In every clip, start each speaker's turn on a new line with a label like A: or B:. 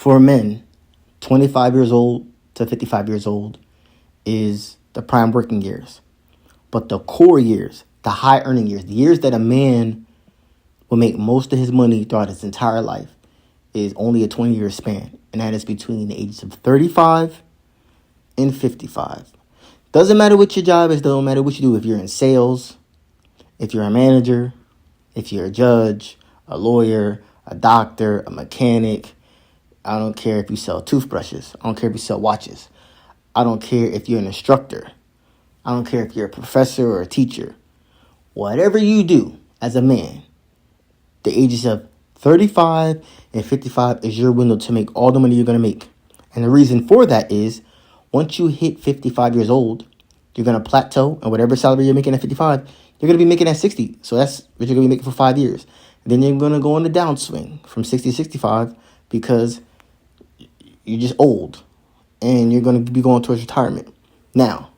A: For men, 25 years old to 55 years old is the prime working years. But the core years, the high earning years, the years that a man will make most of his money throughout his entire life, is only a 20-year span. And that is between the ages of 35 and 55. Doesn't matter what your job is, doesn't matter what you do. If you're in sales, if you're a manager, if you're a judge, a lawyer, a doctor, a mechanic, I don't care if you sell toothbrushes. I don't care if you sell watches. I don't care if you're an instructor. I don't care if you're a professor or a teacher. Whatever you do as a man, the ages of 35 and 55 is your window to make all the money you're going to make. And the reason for that is once you hit 55 years old, you're going to plateau, and whatever salary you're making at 55, you're going to be making at 60. So that's what you're going to be making for 5 years. And then you're going to go on the downswing from 60 to 65 because you're just old and you're going to be going towards retirement. Now,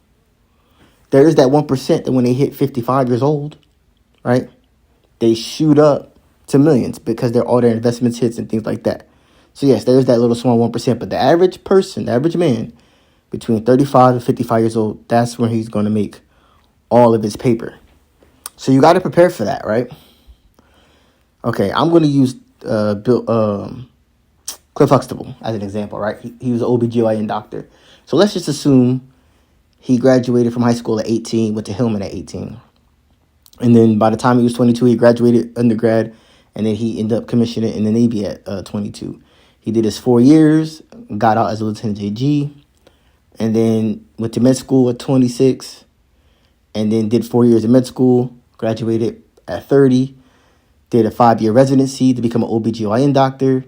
A: there is that 1% that when they hit 55 years old, right, they shoot up to millions because all their investments hits and things like that. So yes, there's that little small 1%, but the average person, the average man between 35 and 55 years old, that's when he's going to make all of his paper. So you got to prepare for that, right? Okay, I'm going to use Cliff Huxtable as an example, right? He was an OBGYN doctor. So let's just assume he graduated from high school at 18, went to Hillman at 18. And then by the time he was 22, he graduated undergrad, and then he ended up commissioning in the Navy at 22. He did his 4 years, got out as a Lieutenant JG, and then went to med school at 26, and then did 4 years in med school, graduated at 30, did a 5-year residency to become an OBGYN doctor.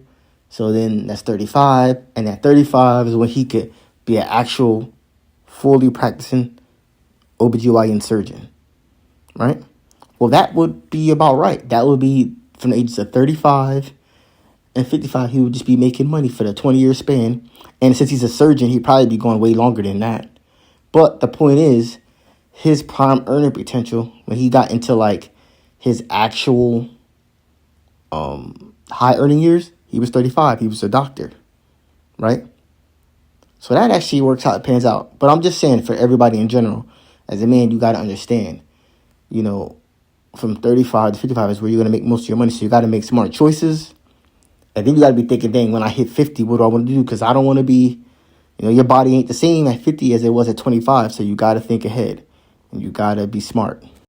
A: So then that's 35, and at 35 is when he could be an actual fully practicing OBGYN surgeon, right? Well, that would be about right. That would be from the ages of 35 and 55, he would just be making money for the 20-year span. And since he's a surgeon, he'd probably be going way longer than that. But the point is, his prime earning potential, when he got into like his actual high earning years, he was 35. He was a doctor, right? So that actually works out, it pans out. But I'm just saying for everybody in general, as a man, you got to understand, from 35 to 55 is where you're going to make most of your money. So you got to make smart choices. And then you got to be thinking, dang, when I hit 50, what do I want to do? Because I don't want to be, your body ain't the same at 50 as it was at 25. So you got to think ahead and you got to be smart.